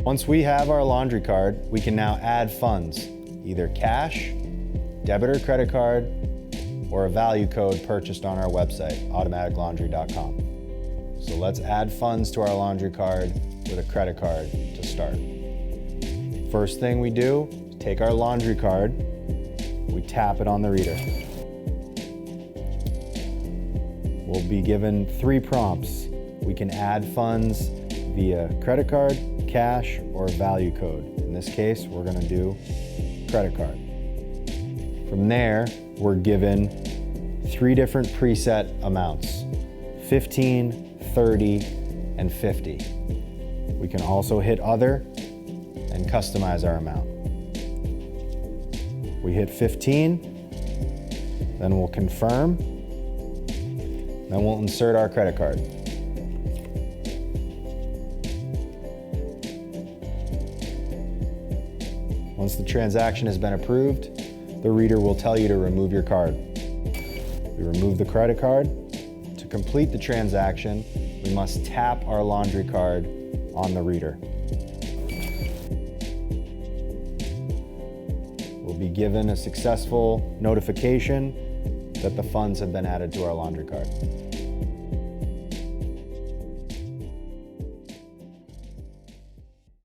Once we have our laundry card, we can now add funds, either cash, debit or credit card, or a value code purchased on our website, automaticlaundry.com. So let's add funds to our laundry card with a credit card to start. First thing we do is take our laundry card, we tap it on the reader. We'll be given 3 prompts. We can add funds via credit card, cash, or value code. In this case, we're going to do credit card. From there, we're given 3 different preset amounts, 15, 30, and 50. We can also hit other and customize our amount. We hit 15, then we'll confirm, then we'll insert our credit card. Once the transaction has been approved, the reader will tell you to remove your card. We remove the credit card. To complete the transaction, we must tap our laundry card on the reader. We'll be given a successful notification that the funds have been added to our laundry card.